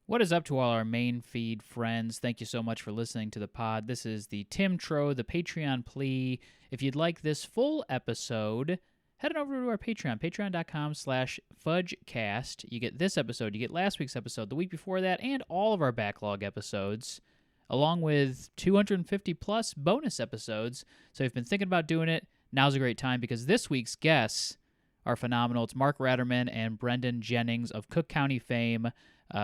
What is up to all our main feed friends? Thank you so much for listening to the pod. This is the Tim Tro, the Patreon plea. If you'd like this full episode, head on over to our Patreon, patreon.com/fudgecast. You get this episode, you get last week's episode, the week before that, and all of our backlog episodes, along with 250-plus bonus episodes. So if you've been thinking about doing it, now's a great time because this week's guests are phenomenal. It's Mark Ratterman and Brendan Jennings of Cook County fame.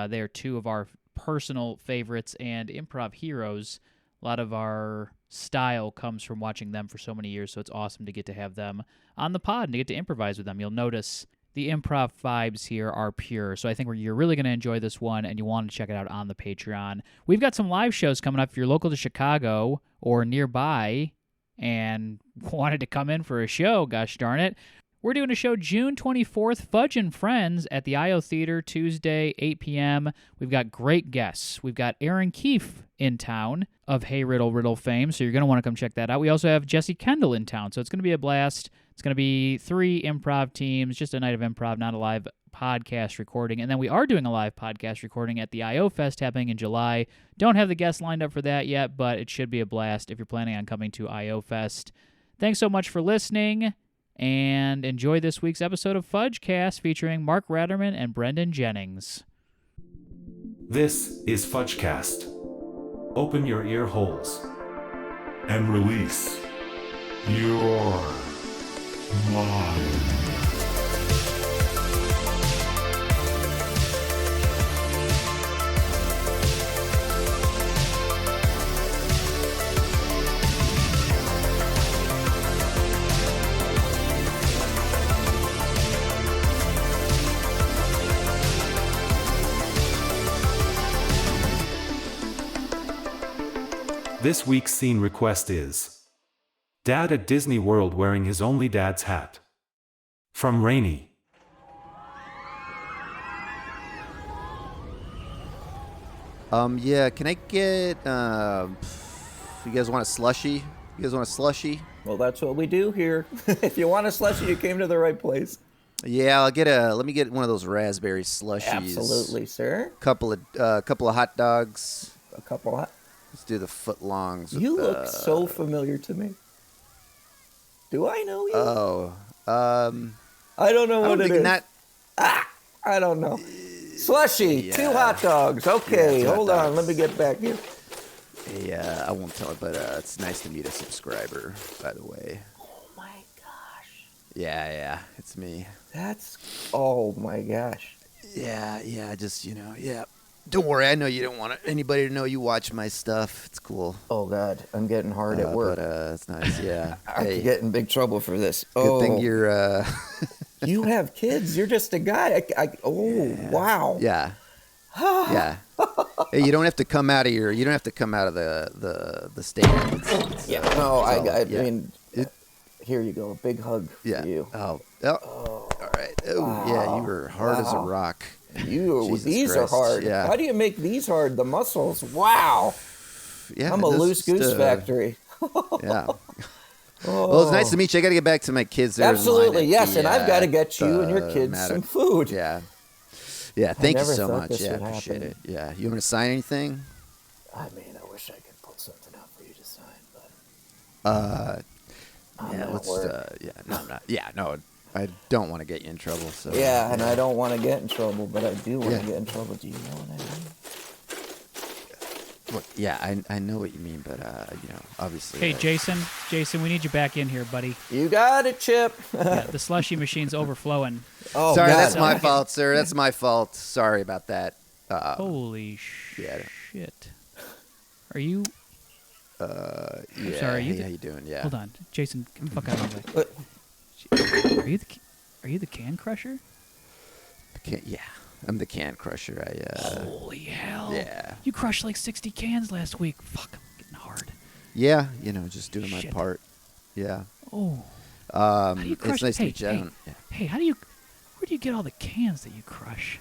They are two of our personal favorites and improv heroes. A lot of our style comes from watching them for so many years, so it's awesome to get to have them on the pod and to get to improvise with them. You'll notice the improv vibes here are pure, so I think you're really going to enjoy this one, and you want to check it out on the Patreon. We've got some live shows coming up. If you're local to Chicago or nearby and wanted to come in for a show, gosh darn it, we're doing a show June 24th, Fudge and Friends at the IO Theater, Tuesday, 8 p.m. We've got great guests. We've got Aaron Keefe in town of Hey Riddle Riddle fame, so you're going to want to come check that out. We also have Jesse Kendall in town, so it's going to be a blast. It's going to be 3 improv teams, just a night of improv, not a live podcast recording. And then we are doing a live podcast recording at the IO Fest happening in July. Don't have the guests lined up for that yet, but it should be a blast if you're planning on coming to IO Fest. Thanks so much for listening. And enjoy this week's episode of Fudgecast featuring Mark Ratterman and Brendan Jennings. This is Fudgecast. Open your ear holes and release your mind. This week's scene request is Dad at Disney World wearing his OnlyDads hat. From Rainey. Yeah, can I get, you guys want a slushie? Well, that's what we do here. If you want a slushie, you came to the right place. Yeah, let me get one of those raspberry slushies. Absolutely, sir. Couple of hot dogs. A couple hot. Let's do the footlongs. You look so familiar to me. Do I know you? Oh, I don't know what it is. I don't know. Slushy, Yeah. 2 hot dogs. Okay, Yeah, hold on. Let me get back here. Yeah, I won't tell it, but it's nice to meet a subscriber, by the way. Oh my gosh. Yeah, it's me. Oh my gosh. Yeah, just, yeah. Don't worry, I know you don't want anybody to know you watch my stuff. It's cool. Oh God, I'm getting hard at work. But it's nice, yeah. I could get in big trouble for this. Good thing you're, You have kids. You're just a guy. Wow. Yeah. Yeah. Hey, you don't have to come out of the state. I mean, here you go. A big hug for you. Oh. All right. Oh, wow. Yeah, you were hard as a rock. These are hard. Yeah. How do you make these hard? The muscles. Wow. Yeah. I'm a loose goose factory. Yeah. Well, it's nice to meet you. I got to get back to my kids. Absolutely, yes, and I've got to get you and your kids some food. Yeah. Yeah, thank you so much. Yeah, appreciate it. Yeah. You want to sign anything? I mean, I wish I could pull something out for you to sign, but... I'm not. Yeah, no, I don't want to get you in trouble. So. Yeah, and I don't want to get in trouble, but I do want to get in trouble. Do you know what I mean? Look, yeah, I know what you mean, but obviously. Hey, Jason, we need you back in here, buddy. You got it, Chip. Yeah, the slushy machine's overflowing. Oh, sorry, that's my fault, sir. That's my fault. Sorry about that. Holy shit! Are you? Yeah. I'm sorry. Hey, how you doing? Yeah. Hold on, Jason. Get the fuck out of my way. Are you the can crusher? Yeah. I'm the can crusher. Holy hell! Yeah. You crushed like 60 cans last week. Fuck, I'm getting hard. Yeah, just doing my part. Yeah. Oh. It's nice to meet you. Hey, where do you get all the cans that you crush?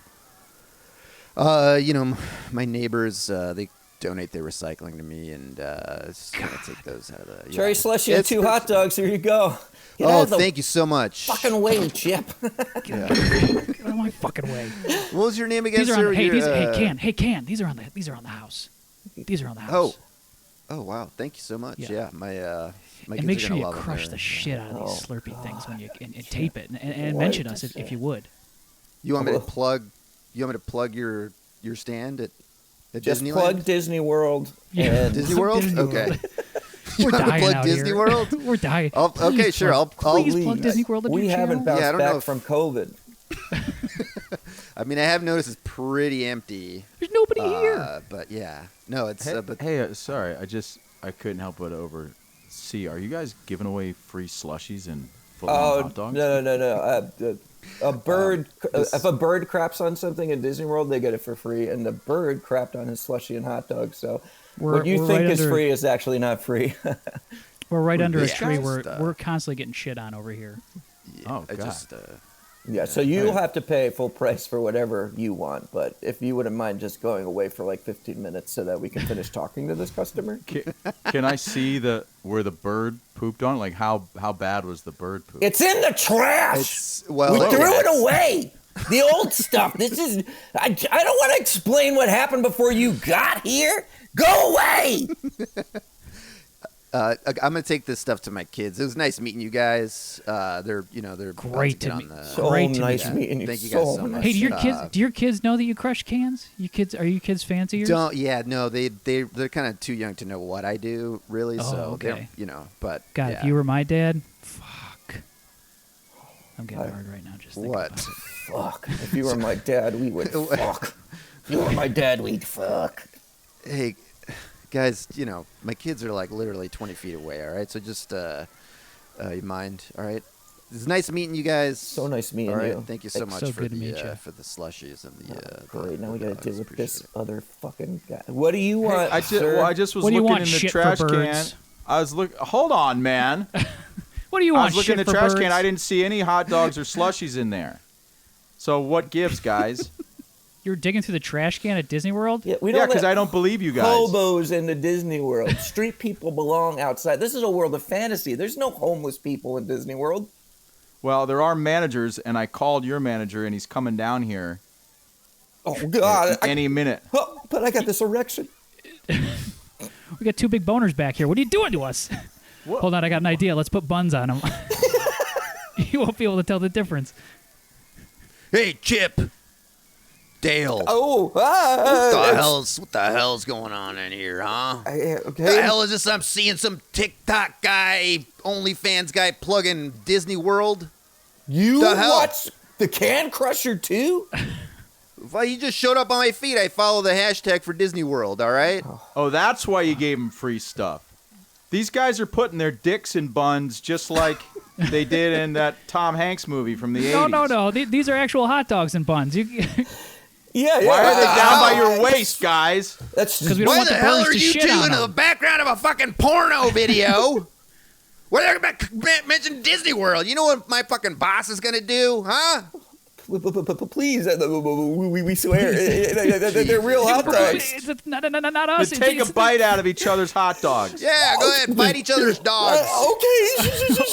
My neighbors, they donate their recycling to me, and just gonna take those out of the Cherry slushy and 2 hot dogs. Here you go. Thank you so much. Fucking way, Chip. Get out of my fucking way. What was your name again, These are sir? on, hey, Can. These are on the house. These are on the house. Oh wow! Thank you so much. Yeah. Yeah, my And kids make are sure gonna you love them. crush the shit out of these Slurpee things when you and tape it and mention us if you would. You want me to plug? You want me to plug your stand at Just Disneyland? plug Disney World. Yeah. And Disney World. Disney World. Okay. We're want me to dying plug out Disney here. World? We're dying. Okay, sure. I'll Please leave. plug Disney World. We haven't Yeah, I bounced don't know back if- from COVID. I mean, I have noticed it's pretty empty. There's nobody here. But yeah, no, it's. Sorry, I couldn't help but oversee. Are you guys giving away free slushies and hot dogs? No. A bird. If a bird craps on something at Disney World, they get it for free, and the bird crapped on his slushie and hot dog. So what you think is free is actually not free. We're right under a Yeah. tree. We're constantly getting shit on over here. Oh, I God. just. Yeah, so you'll have to pay full price for whatever you want, but if you wouldn't mind just going away for like 15 minutes so that we can finish talking to this customer. Can I see where the bird pooped on? Like how bad was the bird poop? It's in the trash. We Well, threw it away. The old stuff. This is. I don't want to explain what happened before you got here. Go away. I'm gonna take this stuff to my kids. It was nice meeting you guys. They're Great to about meet. get on the- So Great to nice meet meeting you. Thank you guys so much. Hey, do your kids know that you crush cans? Are you kids fans of yours? They're kind of too young to know what I do really. Oh, so okay. but God, yeah. if you were my dad, fuck. I'm getting hard right now just thinking What? about it. Fuck. If you were my dad, we would fuck. If you were my dad, we'd fuck. Hey, guys, my kids are like literally 20 feet away. All right, so just you mind? All right. It's nice meeting you guys. So nice meeting All right, you. thank you so much so for good to meet you. for the slushies and the. Great. Now we got gotta to deal with this other fucking guy. What do you want, I sir? just was What do you looking want, in the shit for trash can. birds? I was Hold on, man. What do you I want? was looking in shit the for trash birds? can. I didn't see any hot dogs or slushies in there. So what gives, guys? You were digging through the trash can at Disney World? Yeah, we Yeah, don't because let I don't believe you guys. hobos into Disney World. Street people belong outside. This is a world of fantasy. There's no homeless people in Disney World. Well, there are managers, and I called your manager, and he's coming down here Oh God! any minute. But I got this erection. We got 2 big boners back here. What are you doing to us? Hold on, I got an idea. Let's put buns on them. You won't be able to tell the difference. Hey, Chip. Dale. Oh, What the hell's going on in here, huh? okay. The hell is this? I'm seeing some TikTok guy, OnlyFans guy plugging Disney World. You The hell? watch the Can Crusher too? Well, he just showed up on my feed. I follow the hashtag for Disney World, all right? Oh, that's why you gave them free stuff. These guys are putting their dicks in buns just like they did in that Tom Hanks movie from the 80s. No. These are actual hot dogs and buns. Yeah. Why are they down by your waist, guys? That's just Because we don't Why want the the hell birds are to you shit two on in the them. background of a fucking porno video? What are they mention Disney World? You know what my fucking boss is gonna do, huh? please. We swear they're real hot dogs. It's not us. Take a bite out of each other's hot dogs. Yeah, go ahead, bite each other's dogs.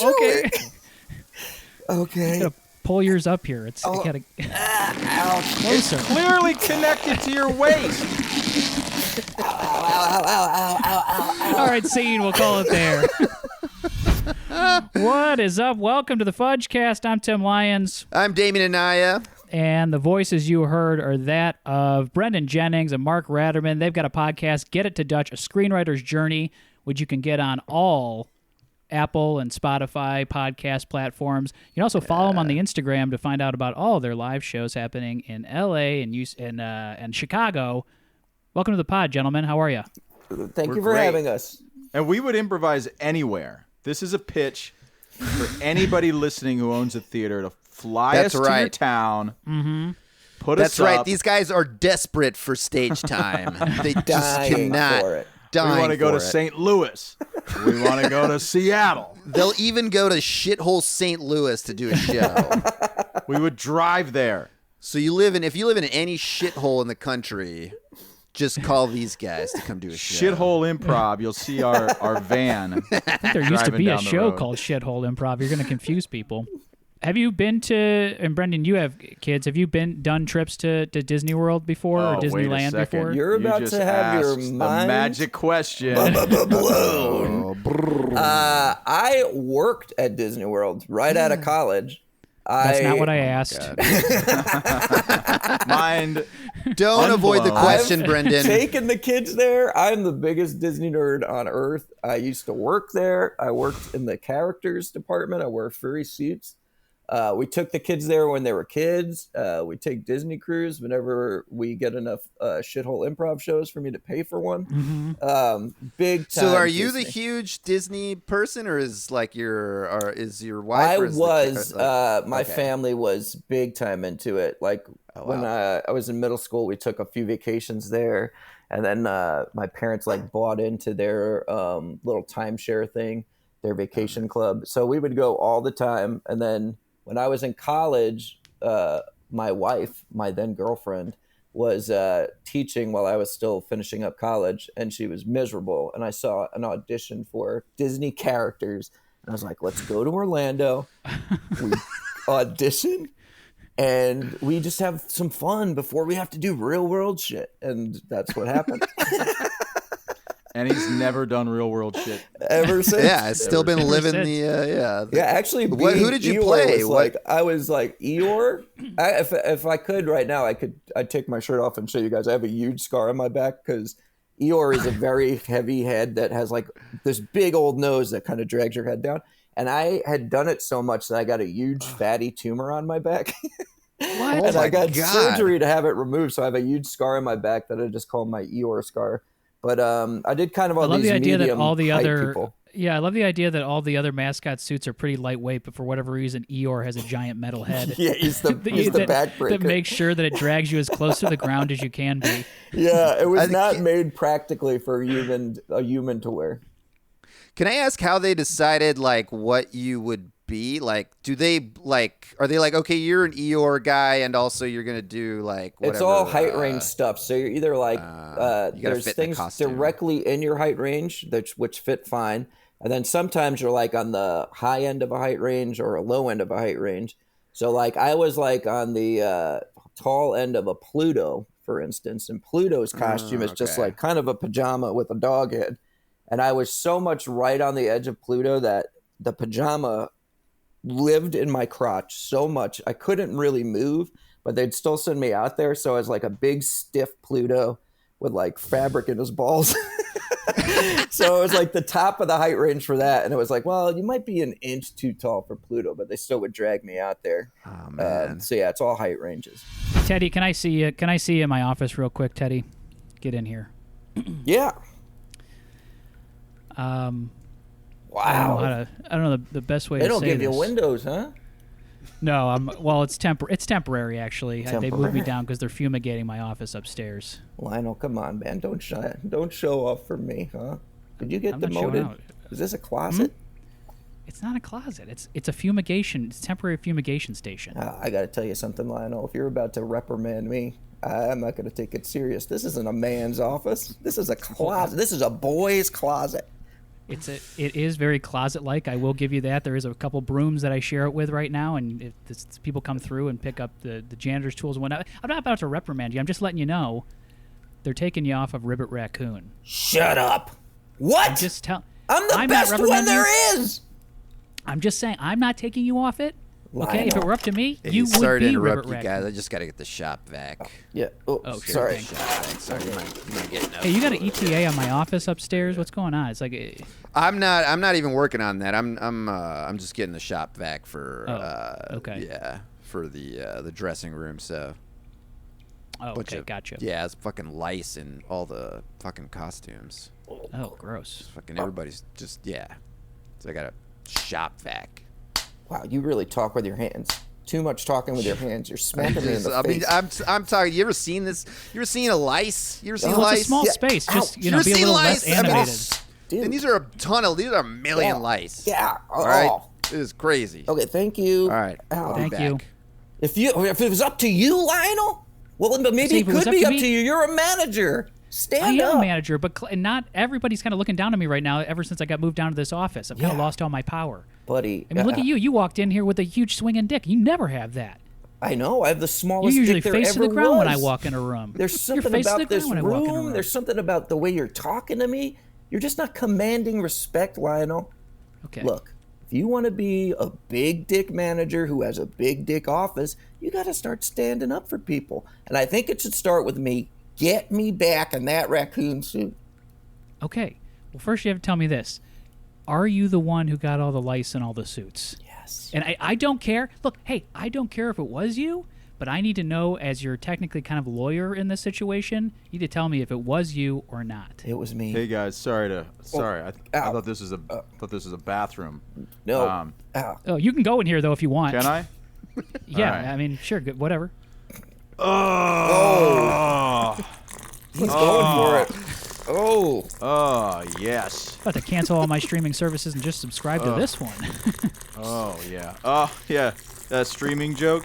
Okay. Okay. Gotta pull yours up here. It's gotta closer. Clearly connected to your waist. All right, scene. We'll call it there. What is up? Welcome to the Fudgecast. I'm Tim Lyons. I'm Damien Anaya. And the voices you heard are that of Brendan Jennings and Mark Ratterman. They've got a podcast, Get It to Dutch, A Screenwriter's Journey, which you can get on all Apple and Spotify podcast platforms. You can also follow them on the Instagram to find out about all their live shows happening in LA and Chicago. Welcome to the pod, gentlemen. How are you? Thank you for great. having us. And we would improvise anywhere. This is a pitch for anybody listening who owns a theater to fly That's us to your right. town. Mm-hmm. Put That's us right. up. These guys are desperate for stage time. They just Dying cannot. for it. We want to go to St. St. Louis. We want to go to Seattle. They'll even go to shithole St. Louis to do a show. We would drive there. So if you live in any shithole in the country, just call these guys to come do a show. Shithole Improv. You'll see our van. I think there used to driving be a down the show road. called Shithole Improv. You're going to confuse people. Have you been to, and Brendan, you have kids, have you done trips to Disney World before or Wait a Disneyland second. before? You're about just to have your asked mind the magic question. blown. I worked at Disney World right out of college. That's not what I asked. Mind. Don't avoid the Unblown. question, Brendan. Taking the kids there. I'm the biggest Disney nerd on earth. I used to work there. I worked in the characters department. I wear furry suits. We took the kids there when they were kids. We take Disney cruise whenever we get enough shithole improv shows for me to pay for one. Big time. So, are you Disney. the huge Disney person, or is your wife? I or is was. My okay. family was big time into it. Like when I was in middle school, we took a few vacations there, and then my parents like bought into their little timeshare thing, their vacation club. So we would go all the time, and then. When I was in college, my wife, my then girlfriend, was teaching while I was still finishing up college, and she was miserable. And I saw an audition for Disney characters, and I was like, let's go to Orlando. We audition, and we just have some fun before we have to do real world shit. And that's what happened. And he's never done real world shit. Ever since. Yeah, I've still been living since. the Yeah, actually, who did you play? I was like Eeyore. If I could right now, I'd take my shirt off and show you guys. I have a huge scar on my back because Eeyore is a very heavy head that has like this big old nose that kind of drags your head down. And I had done it so much that I got a huge fatty tumor on my back. What? Oh And my I got God. surgery to have it removed, so I have a huge scar on my back that I just call my Eeyore scar. But I did kind of all I love these the idea that medium all the height other people. Yeah, I love the idea that all the other mascot suits are pretty lightweight, but for whatever reason, Eeyore has a giant metal head. Yeah, he's the that backbreaker. makes sure that it drags you as close to the ground as you can be. Yeah, it was think not made practically for a human to wear. Can I ask how they decided like what you would be? Like, are they like, okay, you're an Eeyore guy, and also you're gonna do like whatever. It's all height range stuff. So you're either like there's fit in the things costume. directly in your height range which fit fine, and then sometimes you're like on the high end of a height range or a low end of a height range. So like I was like on the tall end of a Pluto, for instance, and Pluto's costume is just okay. like kind of a pajama with a dog head, and I was so much right on the edge of Pluto that the pajama lived in my crotch so much I couldn't really move, but they'd still send me out there. So I was like a big stiff Pluto with like fabric in his balls. So it was like the top of the height range for that, and it was like, well, you might be an inch too tall for Pluto, but they still would drag me out there. Oh man. So yeah, it's all height ranges. Teddy, can I see you? Can I see you in my office real quick, Teddy? Get in here. Yeah. I don't know the best way They to don't say give this. you windows, huh? No, well, it's temporary actually. They moved me Temporary. down because they're fumigating my office upstairs. Lionel, come on, man. Don't show off for me, huh? Did you get I'm not showing demoted? out. Is this a closet? It's not a closet. It's a fumigation. It's a temporary fumigation station. I got to tell you something, Lionel. If you're about to reprimand me, I'm not going to take it serious. This isn't a man's office. This is a closet. This is a boy's closet. It is very closet-like. I will give you that. There is a couple brooms that I share it with right now, and if people come through and pick up the janitor's tools and whatnot. I'm not about to reprimand you. I'm just letting you know they're taking you off of Ribbit Raccoon. Shut up. What? I'm just tell. I'm the I'm not best one reprimanding you. there is. I'm just saying I'm not taking you off it. Okay, if it Lionel. were up to me, Hey, you would sorry to be interrupt Ribbit you Raccoon. guys. I just got to get the shop vac. Yeah. Oh, Oh, sure sorry. thing. Shop vac. Sorry, you might get Hey, you got an ETA on my office upstairs? What's going on? It's like I'm not even working on that. I'm just getting the shop vac for okay. yeah, for the dressing room. So bunch okay, of, gotcha. Yeah, it's fucking lice in all the fucking costumes. Oh, gross. Fucking everybody's just yeah. So I got a shop vac. Wow, you really talk with your hands. Too much talking with your hands. You're smacking me in the I mean, face. I'm talking. You ever seen this? You ever seen a lice? You ever seen Well, lice? it's a small Yeah. space. Just Ouch. you know, You be a ever little seen less lice? I mean, animated. Dude. And these are a million lice. Yeah. All right. Oh. It is crazy. Okay, thank you. All right. Ow. I'll be Thank back. you. If it was up to you, Lionel, well, maybe See, it if it was could up be to up me- to you. You're a manager. Stand I am up. a manager, but not everybody's kind of looking down on me right now ever since I got moved down to this office. I've kind of lost all my power. Buddy. I mean, look at you. You walked in here with a huge swinging dick. You never have that. I know. I have the You're smallest usually dick there face ever to the ground was. when I walk in a room. There's You're something face to the about this ground when I walk in a room. room. There's something about the way you're talking to me. You're just not commanding respect, Lionel. Okay. Look, if you want to be a big dick manager who has a big dick office, you got to start standing up for people. And I think it should start with me. Get me back in that raccoon suit. Okay. Well, first you have to tell me this. Are you the one who got all the lice in all the suits? Yes. And I don't care. Look, hey, I don't care if it was you, but I need to know, as you're technically kind of a lawyer in this situation, you need to tell me if it was you or not. It was me. Hey guys, sorry. I ow. thought this was a bathroom. No. Ow. Oh, you can go in here, though, if you want. Can I? Yeah, All right. I mean, sure, good, whatever. Oh. He's going for it. Oh. Oh yes. About to cancel all my streaming services and just subscribe to this one. Oh yeah. Oh yeah. That streaming joke.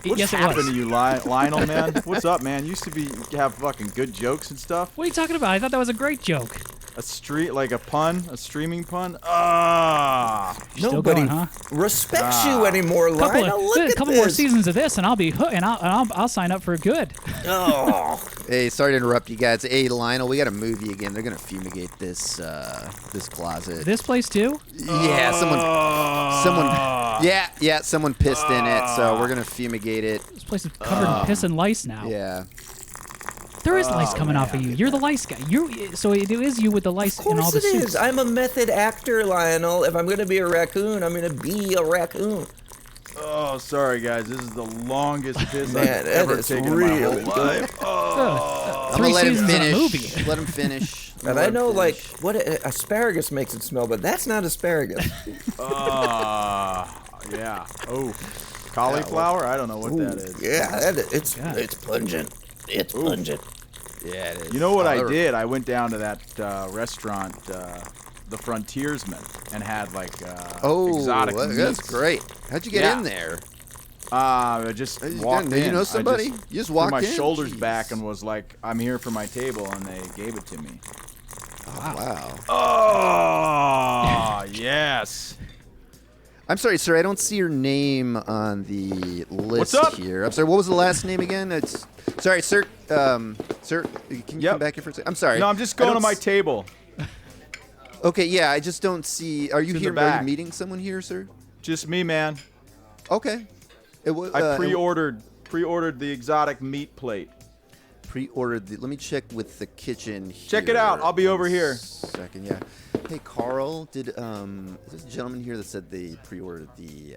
What's Yes, it happened was. to you, Lionel, man? What's up, man? Used to have fucking good jokes and stuff. What are you talking about? I thought that was a great joke. A streaming pun. Ah. Still Nobody going, huh? respects you anymore, Lionel. Look at couple this. more seasons of this, and I'll be and I'll sign up for good. Oh. Hey, sorry to interrupt you guys. Hey, Lionel, we got to move you again. They're gonna fumigate this this closet. This place too? Yeah, someone pissed in it, so we're gonna fumigate it. This place is covered in piss and lice now. Yeah. There is lice coming off of you. You're the lice guy. So it is you with the lice Of in all course the it suits. is. I'm a method actor, Lionel. If I'm going to be a raccoon, I'm going to be a raccoon. Oh, sorry guys. This is the longest piss Man, I've that ever is taken in my whole really life. Oh. I'm 3 gonna let him seasons in a finish. movie. Let him finish. And I know, like, what asparagus makes it smell, but that's not asparagus. Yeah. Oh. Cauliflower? I don't know what that is. Yeah, God. it's pungent. It's pungent. Yeah, it is. You know what I did? I went down to that restaurant, the Frontiersman, and had like exotic that's meats. great. How'd you get Yeah. in there? I just walked in. Did you know I somebody? You just walked threw my in? shoulders Jeez. back and was like, "I'm here for my table," and they gave it to me. Wow. Oh yes. I'm sorry, sir. I don't see your name on the list up? here. I'm sorry. What was the last name again? It's sorry, sir. Sir, can you Yep. come back here for a second? I'm sorry. No, I'm just I going to don't my s- table. Okay, yeah. I just don't see. Are you in the here? Are back. you meeting someone here, sir? Just me, man. Okay. It was. I pre-ordered the exotic meat plate. Pre-ordered. Let me check with the kitchen. Check it out. here. I'll be over One here. Second, yeah. Hey, Carl. Is this a gentleman here that said they pre-ordered the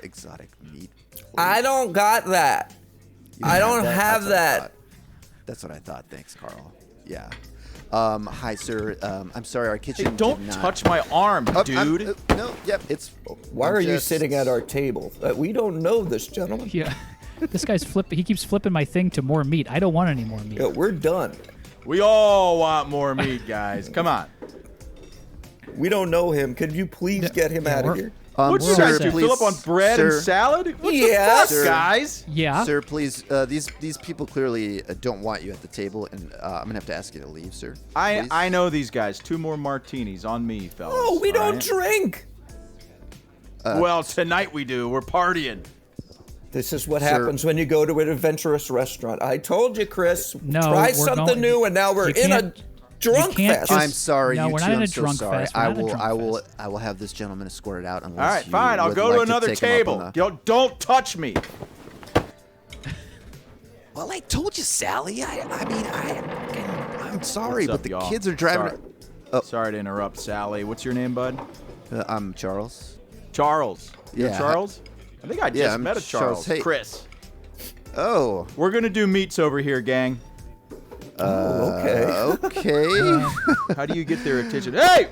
exotic meat? plate? I don't got that. You I don't That's have what I that. thought. That's what I thought. Thanks, Carl. Yeah. Hi, sir. I'm sorry, our kitchen. Hey, don't did not... touch my arm, Oh, dude. no. Yep. It's. Why I'm are you just- sitting at our table? We don't know this gentleman. Yeah. This guy's he keeps flipping my thing to more meat. I don't want any more meat. Yeah, we're done. We all want more meat, guys. Come on. We don't know him. Could you please get him out of we're- here? What's you sir, guys do? please, Fill up on bread sir, and salad? What Yeah, the fuck, sir. guys? Yeah. Sir, please. These people clearly don't want you at the table, and I'm gonna have to ask you to leave, sir. Please. I know these guys. 2 more martinis on me, fellas. Oh, we all don't right? drink. Well, tonight we do. We're partying. This is what Sir. happens when you go to an adventurous restaurant. I told you, Chris. No, try we're something going- new, and now we're you in a can't- drunk can't fest. just- I'm sorry, No, you we're two. not in I'm a so drunk sorry. fest. We're I not in a will. drunk I will. fest. I will have this gentleman escorted out. Unless All right, you fine. I'll would go like to another take him up table. on the- Don't touch me. Well, I told you, Sally. I'm sorry, What's but up, the y'all? kids are driving. Sorry to interrupt, Sally. What's your name, bud? I'm Charles. Charles. You're Yeah. Charles? I think I just I'm met a Charles. Charles. Hey. Chris. Oh. We're going to do meats over here, gang. Okay. Okay. How do you get their attention? Hey!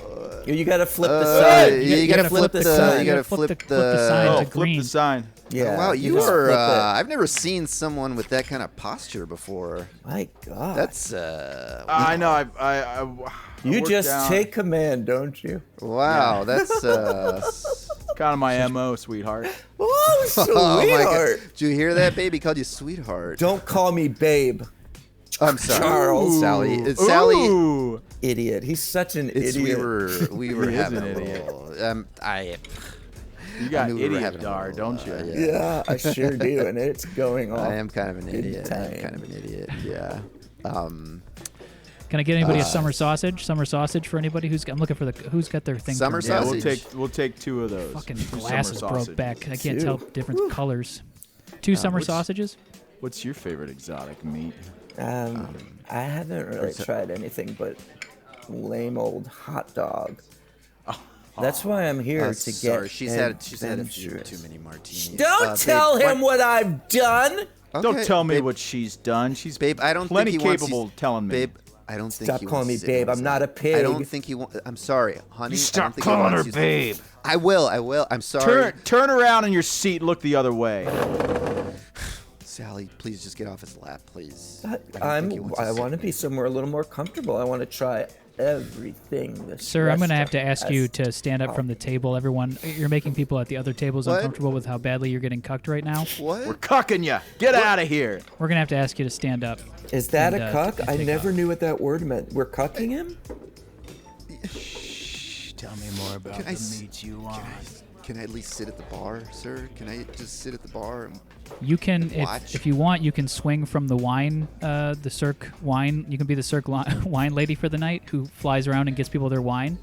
You got to flip the sign. you gotta flip the sign. You gotta Flip flip the- flip the sign Oh, to flip green. the sign. Yeah. Wow, you just are. flip it. I've never seen someone with that kind of posture before. My God. That's I know. I you worked just down- take command, don't you? wow. That's kind of my MO, sweetheart. Oh, Oh my sweetheart. God. Did you hear that, baby? Called you sweetheart. Don't call me babe. I'm sorry, Charles. Sally. Sally. Ooh. Idiot. He's such an idiot. We were He is having an a idiot. little. You got knew we were idiot having a dar, little, don't you? Yeah, I sure do, and it's going on. I am kind of an Big idiot. time. Yeah. Can I get anybody a summer sausage? Summer sausage for anybody I'm looking for who's got their thing. Summer turned on. Yeah, sausage? we'll take 2 of those. Fucking Two glasses summer broke sausage. back. I can't Two. tell different colors. 2 summer what's- sausages. What's your favorite exotic meat? I haven't really tried anything but lame old hot dog. That's why I'm here to sorry, get. she's had a few adventurous. too many martinis. Don't tell him what I've done. Don't tell me babe, what she's done. She's Babe, I don't plenty think he wants capable you- of telling me. Babe, I don't think Stop he calling wants me to sit babe. on I'm not a side. pig. I don't think he wants. I'm sorry, honey. You I stop don't think he calling wants her you- babe. I will. I'm sorry. Turn around in your seat and look the other way. Sally, please just get off his lap, please. I want to be somewhere a little more comfortable. I want to try everything. This Sir, I'm going to have to restaurant ask you has. to stand up from the table. Everyone, you're making people at the other tables What? uncomfortable with how badly you're getting cucked right now. What? We're cucking you. Get out of here. We're going to have to ask you to stand up. Is that and, a cuck? and I take never off. knew what that word meant. We're cucking him? Tell me more about Can I you want. Can I at least sit at the bar, sir? Can I just sit at the bar? You can, Watch. if you want, you can swing from the wine, the Cirque wine. You can be the Cirque wine lady for the night who flies around and gets people their wine.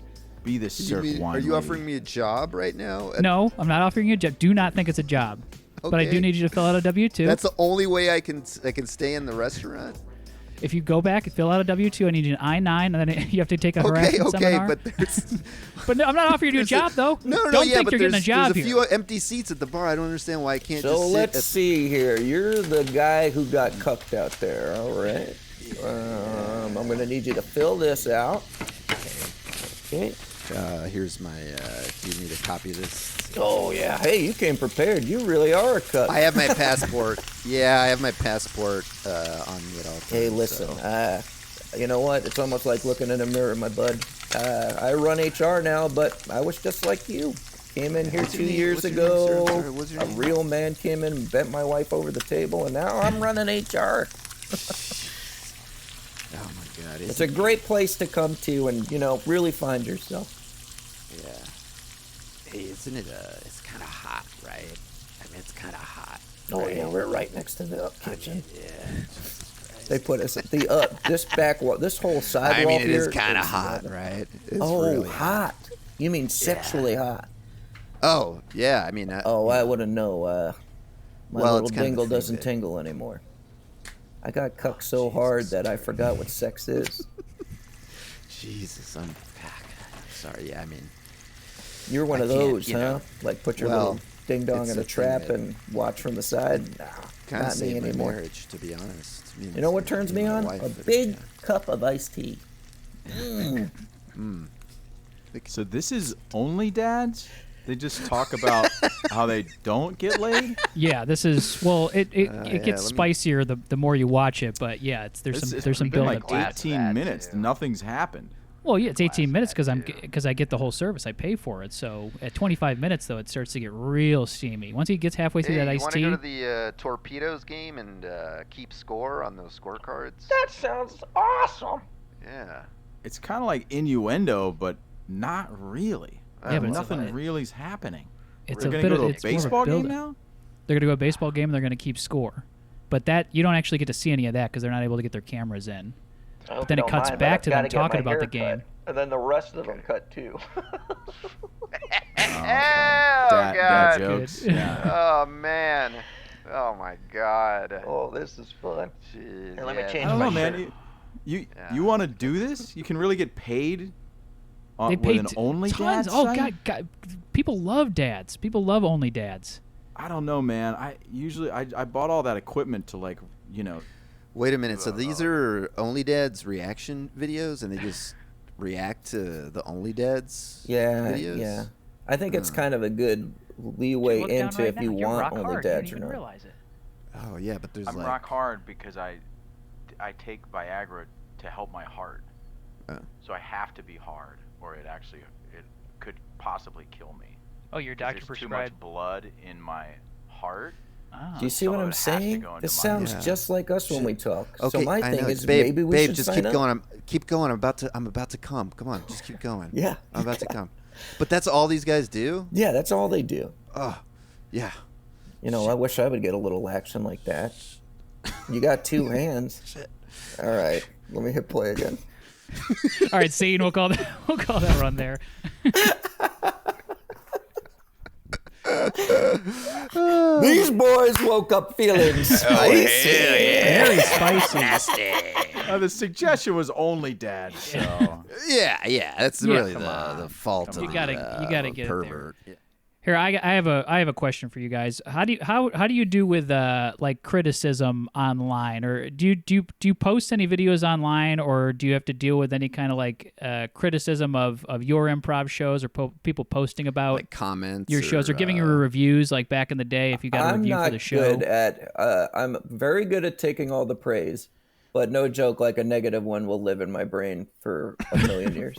Be the Cirque wine. Are you lady. offering me a job right now? No, I'm not offering you a job. Do not think it's a job. But I do Okay. need you to fill out a W-2. That's the only way I can stay in the restaurant. If you go back and fill out a W-2, I need you an I-9, and then you have to take a Okay, harassment seminar. but there's But no, I'm not offering you a job, though. no, Don't yeah, think but you're getting a there's job a here. few empty seats at the bar. I don't understand why I can't So just sit let's at see here. You're the guy who got cucked out there. All right. I'm going to need you to fill this out. Okay. Here's my. Do you need a copy of this? Oh, yeah. Hey, you came prepared. You really are a cuck. I have my passport. Yeah, I have my passport on me at all times. Hey, listen. so- You know what? It's almost like looking in a mirror, my bud. I run HR now, but I was just like you. Came in here What's your 2 name? years What's your name, sir? ago. I'm sorry, what's your A name? real man came in and bent my wife over the table, and now I'm running HR. Oh my God! It's a great place to come to and, really find yourself. Yeah. Hey, isn't it? It's kind of hot, right? I mean, it's kind of hot. Oh, yeah, we're right next to the kitchen. Yeah. They put us at the this back wall, this whole sidewalk I mean, it here is kind of hot, right? It's Oh, really hot. You mean sexually hot? Oh, yeah. I mean, Oh, I wouldn't know. My Well, little it's kind of dingle the thing doesn't that- tingle anymore. I got cucked so hard that I forgot what sex is. Jesus, I'm sorry. Yeah, I mean, You're one I of can't, those, you huh? know. Like put your Well, little ding dong it's in a the thing trap that and watch from the side. Nah, kind of not me saved my anymore. marriage, to be honest. I mean, You know what it's turns me my on? wife, A but- big yeah. cup of iced tea. So this is OnlyDads? They just talk about how they don't get laid? Yeah, this is it yeah, gets let me- spicier the more you watch it, but yeah, there's some been build like up to it. 18 minutes. Nothing's happened. Well, yeah, it's 18 minutes because I get the whole service. I pay for it. So at 25 minutes though, it starts to get real steamy. Once he gets halfway through that you iced want to tea, go to the Torpedoes game and keep score on those scorecards? That sounds awesome. Yeah. It's kind of like innuendo, but not really. Yeah, but it's nothing really's happening. it's We're a gonna bit go of to a it's more of baseball game build-up. now? They're gonna go to a baseball game and they're gonna keep score, but that you don't actually get to see any of that because they're not able to get their cameras in. But then it cuts back to them talking about the game. And then the rest of them cut too. Dad jokes. Good. Yeah. Oh man. Oh my God. Oh, this is fun. Jeez. Here, let me yeah. change I don't my know, shirt. man. You Yeah. want to do this? You can really get paid They with pay an OnlyDads tons. Oh site? God, people love dads. People love OnlyDads. I don't know, man. I bought all that equipment to Wait a minute. So these are OnlyDads reaction videos, and they just react to the OnlyDads Yeah, videos? yeah. I think it's kind of a good leeway into if you want only dads or not. it. Oh yeah, but there's I'm like. rock hard because I take Viagra to help my heart. So I have to be hard, or it could possibly kill me. Oh, your 'Cause doctor there's too much prescribed. blood in my heart Do you see Some what of I'm it has to saying? go into This money. sounds just like us when we talk. Okay, so my I thing know. is babe, maybe we babe, should just sign keep up. going. Keep going. I'm about to come. Come on, just keep going. Yeah. I'm about to come. But that's all these guys do? Yeah, that's all they do. Oh, yeah. You know, I wish I would get a little action like that. You got 2 hands. Shit. All right, let me hit play again. All right, scene. We'll call that run there. These boys woke up feeling spicy. Very spicy. The suggestion was only dad. So Yeah. That's Yeah, really come the fault of You the gotta get it there. pervert. Yeah. Here, I have a question for you guys. How do you do with like criticism online, or do you post any videos online, or do you have to deal with any kind of like criticism of your improv shows, or people posting about Like comments, your shows, or giving you reviews like back in the day if you got a review for the show? I'm very good at taking all the praise, but no joke, like a negative one will live in my brain for a million years.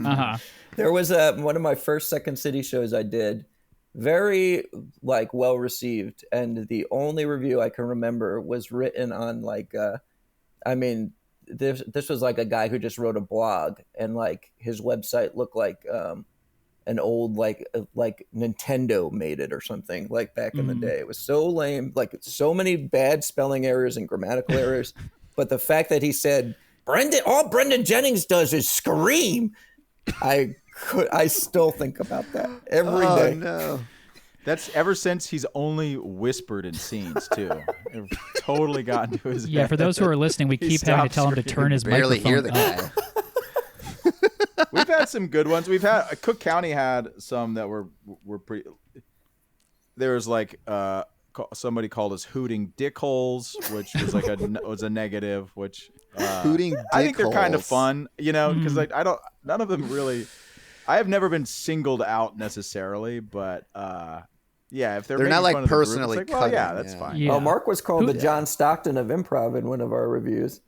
Uh-huh. There was one of my first Second City shows I did, very like well received, and the only review I can remember was written on like this was like a guy who just wrote a blog, and like his website looked like an old like Nintendo made it or something, like back in the day. It was so lame, like so many bad spelling errors and grammatical errors. But the fact that he said all Brendan Jennings does is scream, I still think about that every day. No. that's ever since he's only whispered in scenes too. It totally got into his Yeah, head. for those who are listening, we He keep having to stopped tell him to screaming. turn his Barely hear microphone the up. guy. We've had some good ones. We've had Cook County had some that were pretty. There was like somebody called us hooting dickholes, which was like was a negative. Which Hooting I think they're kind of dickholes. fun, you know, because like none of them really. I have never been singled out necessarily, but yeah, if they're not making like fun of the group, personally it's like, well, yeah, cutting, that's yeah. fine. Yeah. Oh, Mark was called Who- the John Stockton of improv in one of our reviews.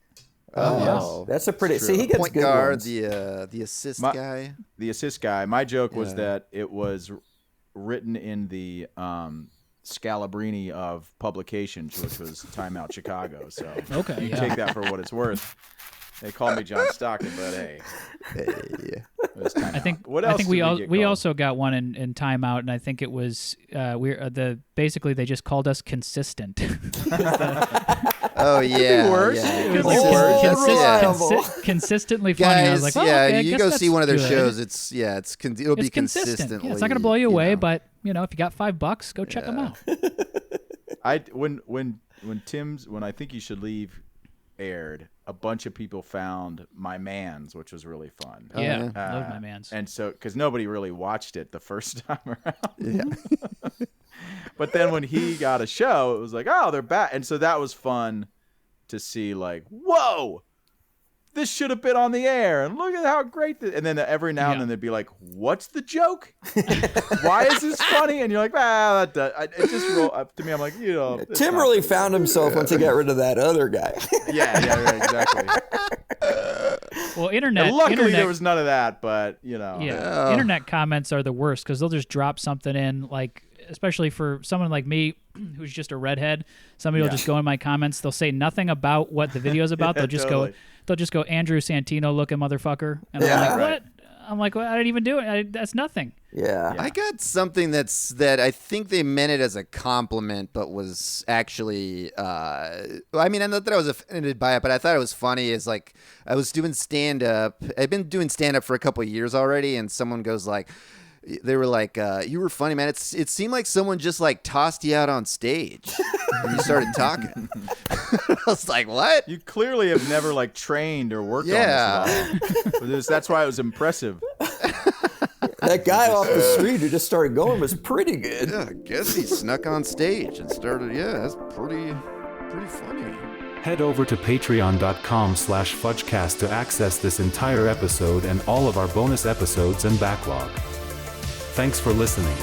Oh, That's a pretty. True. See, he gets point good guard, ones. the assist My- guy. The assist guy. My joke was Yeah. that it was written in the Scalabrini of publications, which was Time Out Chicago. So Okay, you yeah. take that for what it's worth. They call me John Stockton, but hey, Hey. it was Time I think Out. What I else think did we get we called? also got one in timeout, and I think it was basically they just called us consistent. Oh yeah. worse. Yeah. It It was was like worse. Reliable. consistently funny. And I was Guys, like, well, yeah, okay, I you guess go that's see one of their good. shows. It'll be It's consistent. consistently. Yeah, it's not going to blow you away, know. but if you got $5, go check them out. When I Think You Should Leave aired, a bunch of people found My Man's, which was really fun. Yeah, yeah. love my man's. And so, because nobody really watched it the first time around. Yeah. But then when he got a show, it was like, oh, they're back. And so that was fun to see, like, whoa, this should have been on the air. And look at how great this. And then every now and then they'd be like, what's the joke? Why is this funny? And you're like, that does. It just rolled up to me. I'm like, it's Tim not really funny. found himself once he got rid of that other guy. Yeah, exactly. Well, internet. And luckily internet, there was none of that, but, Yeah, internet comments are the worst because they'll just drop something in, like, especially for someone like me who's just a redhead. Somebody will just go in my comments. They'll say nothing about what the video's about. They'll just totally. go Andrew Santino looking motherfucker, and Yeah. I'm like, Right. what? I'm like, well, I didn't even do it. That's nothing. Yeah. I got something that I think they meant it as a compliment, but was actually. I mean, I not that I was offended by it, but I thought it was funny. Is like I was doing stand up. I've been doing stand up for a couple of years already, and someone goes like. They were like, you were funny, man. It seemed like someone just like tossed you out on stage and you started talking. I was like, what? You clearly have never like trained or worked on this at all. That's why it was impressive. That guy off the street who just started going was pretty good. Yeah, I guess he snuck on stage and started. Yeah, that's pretty funny. Head over to patreon.com/fudgecast to access this entire episode and all of our bonus episodes and backlog. Thanks for listening.